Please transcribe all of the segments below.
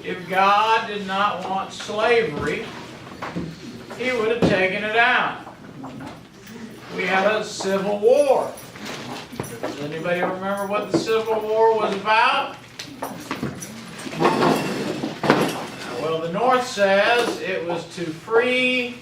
if God did not want slavery, He would have taken it out. We had a civil war. Does anybody remember what the Civil War was about? Well, the North says it was to free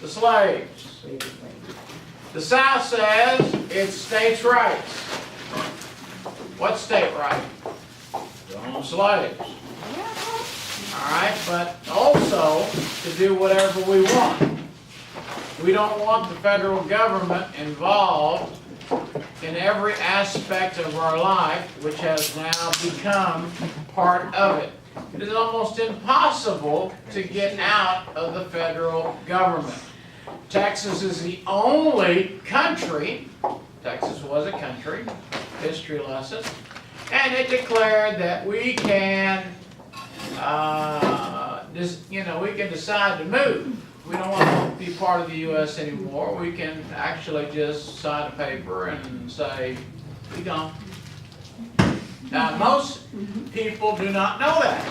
the slaves. The South says it's states' rights. What's state right? To own slaves. Alright, but also to do whatever we want. We don't want the federal government involved in every aspect of our life, which has now become part of it. It is almost impossible to get out of the federal government. Texas is the only country, Texas was a country, history lesson, and it declared that we can, we can decide to move. We don't want to be part of the U.S. anymore. We can actually just sign a paper and say, be gone. Now, most people do not know that.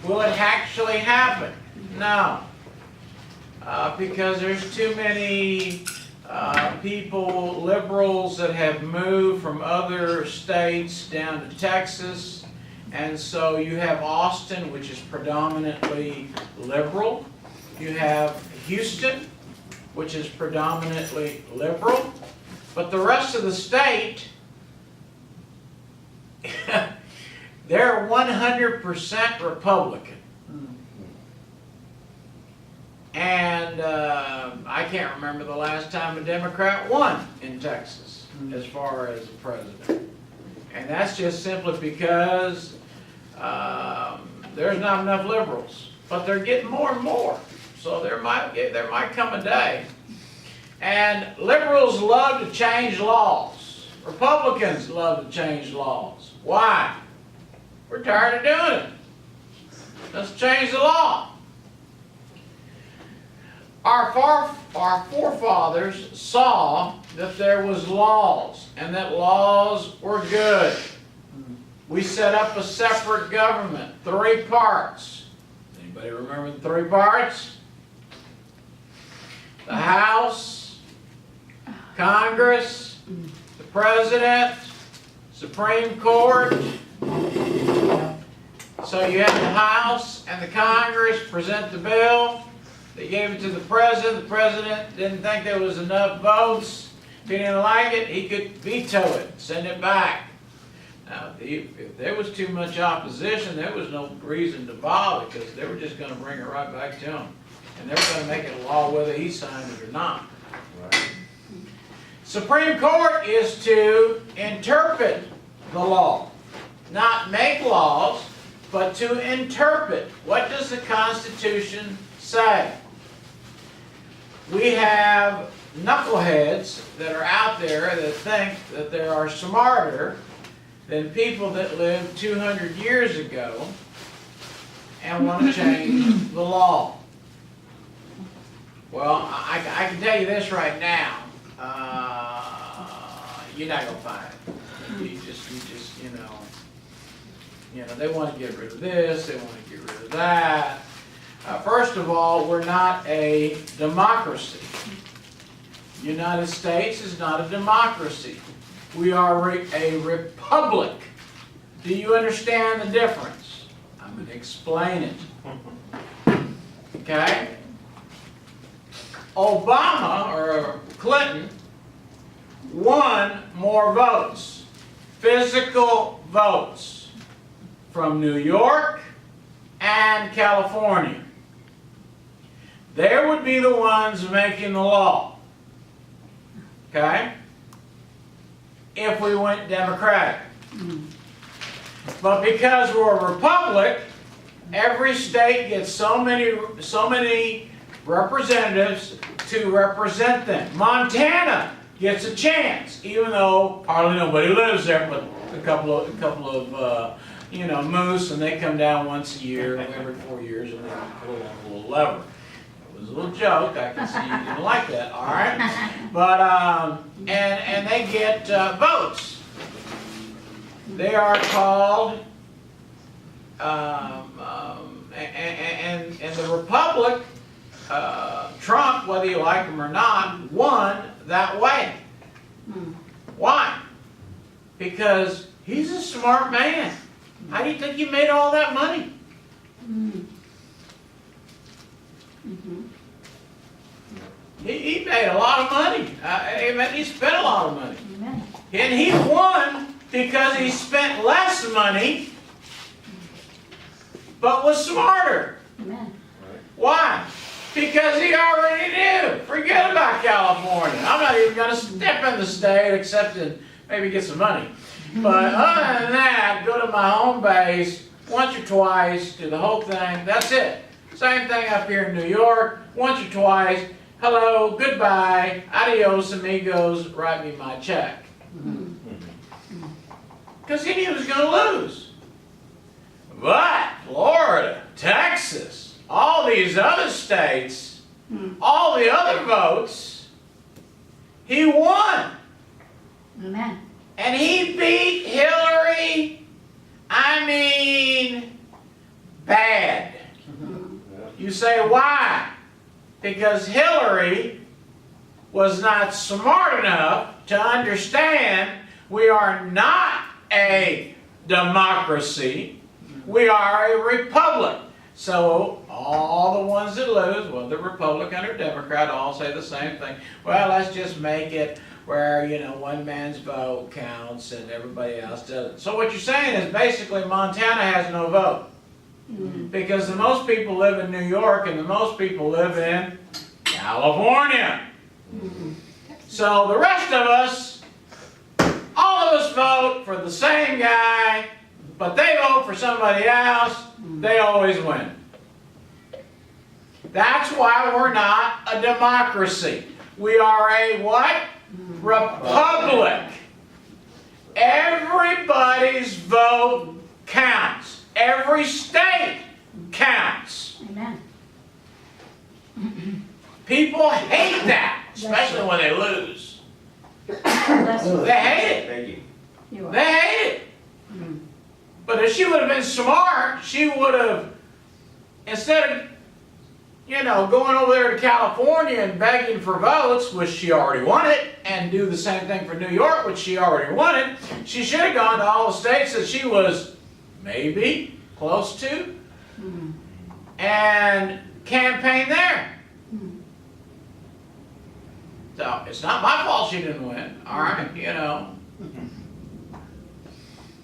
Will it actually happen? No. Because there's too many people, liberals, that have moved from other states down to Texas. And so you have Austin, which is predominantly liberal. You have Houston, which is predominantly liberal. But the rest of the state, they're 100% Republican. And I can't remember the last time a Democrat won in Texas as far as the president. And that's just simply because there's not enough liberals. But they're getting more and more. So there might come a day. And liberals love to change laws. Republicans love to change laws. Why? We're tired of doing it. Let's change the law. Our forefathers saw that there was laws, and that laws were good. We set up a separate government, 3 parts. Anybody remember the 3 parts? The House, Congress, the President, Supreme Court. So you have the House and the Congress present the bill. They gave it to the President. The President didn't think there was enough votes. If he didn't like it, he could veto it, send it back. Now, if there was too much opposition, there was no reason to bother, because they were just going to bring it right back to him. And they were going to make it a law whether he signed it or not. Right. Supreme Court is to interpret the law. Not make laws, but to interpret. What does the Constitution say? We have knuckleheads that are out there that think that they are smarter than people that lived 200 years ago and want to change the law. Well, I can tell you this right now. You're not going to find it. You just, they want to get rid of this, they want to get rid of that. First of all, we're not a democracy. The United States is not a democracy. We are a republic. Do you understand the difference? I'm going to explain it. Okay? Obama, or Clinton, won more votes, physical votes, from New York and California. They would be the ones making the law. Okay? If we went Democratic. But because we're a republic, every state gets so many representatives to represent them. Montana gets a chance, even though hardly nobody lives there, but a couple of moose, and they come down once a year, every 4 years, and they pull on a little lever. It was a little joke. I can see you didn't like that. All right, but and they get votes. They are called and the Republic, Trump, whether you like him or not, won that way. Why? Because he's a smart man. How do you think he made all that money? He made a lot of money. He spent a lot of money. And he won because he spent less money, but was smarter. Why? Because he already knew. Forget about California. I'm not even going to step in the state except to maybe get some money. But other than that, go to my home base once or twice, do the whole thing. That's it. Same thing up here in New York. Once or twice. Hello, goodbye, adios amigos, write me my check. Because he knew he was going to lose. But Florida, Texas, all these other states, all the other votes, he won. Amen. And he beat Hillary, I mean, bad. You say, why? Because Hillary was not smart enough to understand we are not a democracy, we are a republic. So all the ones that lose, whether Republican or Democrat, all say the same thing. Well, let's just make it where, you know, one man's vote counts and everybody else doesn't. So what you're saying is basically Montana has no vote. Because the most people live in New York and the most people live in California. So the rest of us, all of us vote for the same guy, but they vote for somebody else, they always win. That's why we're not a democracy. We are a what? Republic. Everybody's vote counts. Every state counts. Amen. People hate that, especially when they lose. Bless you. They hate it. Thank you. You are. They hate it. But if she would have been smart, she would have, instead of, you know, going over there to California and begging for votes, which she already wanted, and do the same thing for New York, which she already wanted, she should have gone to all the states that she was maybe close to and campaign there. So it's not my fault she didn't win. All right, you know.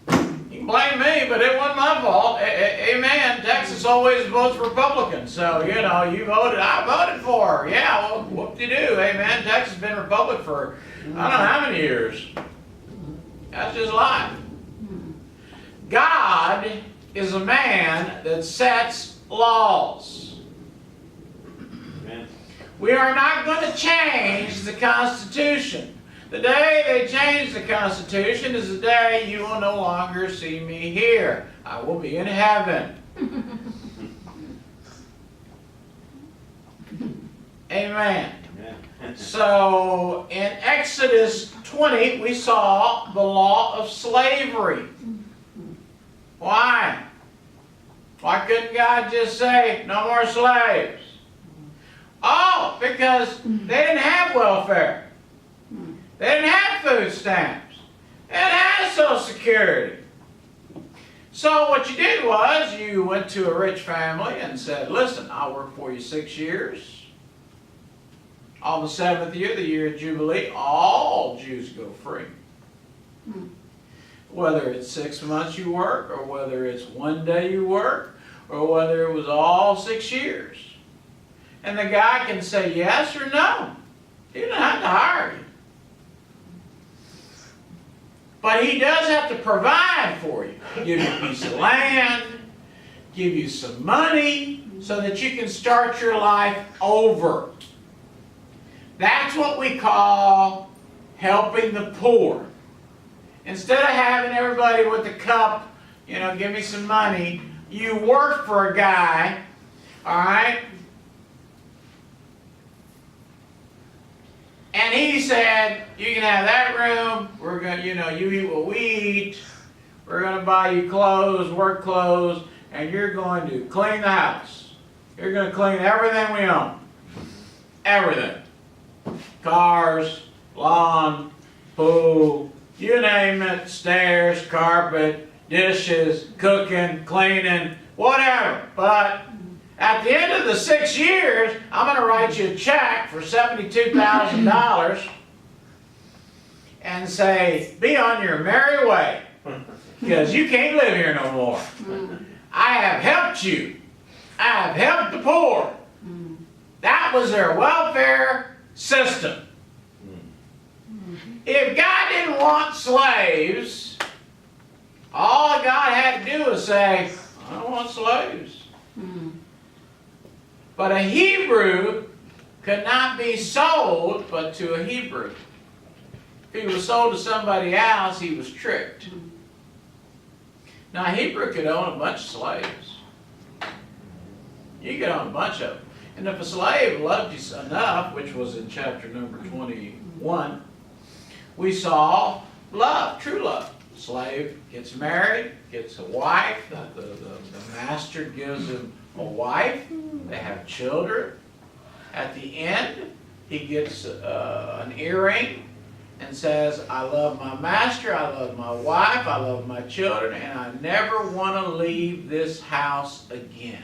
You can blame me, but it wasn't my fault. Amen. Texas always votes Republican. So, you know, you voted, I voted for her. Yeah, well, whoop-de-doo. Amen. Texas has been Republic for I don't know how many years. That's just life. God is a man that sets laws. Amen. We are not going to change the Constitution. The day they change the Constitution is the day you will no longer see me here. I will be in heaven. Amen. Amen. So in Exodus 20, we saw the law of slavery. Why? Why couldn't God just say, no more slaves? Oh, because they didn't have welfare. They didn't have food stamps. They didn't have Social Security. So what you did was you went to a rich family and said, listen, I'll work for you 6 years. On the 7th year, the year of Jubilee, all Jews go free. Whether it's 6 months you work, or whether it's 1 day you work, or whether it was all 6 years. And the guy can say yes or no. He doesn't have to hire you. But he does have to provide for you. Give you a piece of land, give you some money, so that you can start your life over. That's what we call helping the poor. Instead of having everybody with a cup, you know, give me some money, you work for a guy, all right? And he said, you can have that room, we're going to, you know, you eat what we eat, we're going to buy you clothes, work clothes, and you're going to clean the house. You're going to clean everything we own. Everything. Cars, lawn, pool, you name it, stairs, carpet, dishes, cooking, cleaning, whatever. But at the end of the 6 years, I'm going to write you a check for $72,000 and say, be on your merry way, because you can't live here no more. I have helped you. I have helped the poor. That was their welfare system. If God didn't want slaves, all God had to do was say, I don't want slaves. But a Hebrew could not be sold but to a Hebrew. If he was sold to somebody else, he was tricked. Now, a Hebrew could own a bunch of slaves. You could own a bunch of them. And if a slave loved you enough, which was in chapter number 21, we saw love, true love. The slave gets married, gets a wife, the master gives him a wife, they have children. At the end, he gets an earring and says, I love my master, I love my wife, I love my children, and I never want to leave this house again.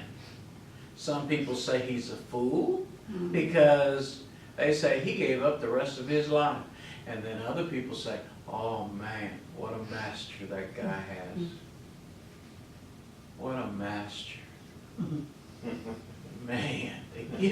Some people say he's a fool because they say he gave up the rest of his life. And then other people say, oh man, what a master that guy has. What a master. Man, they give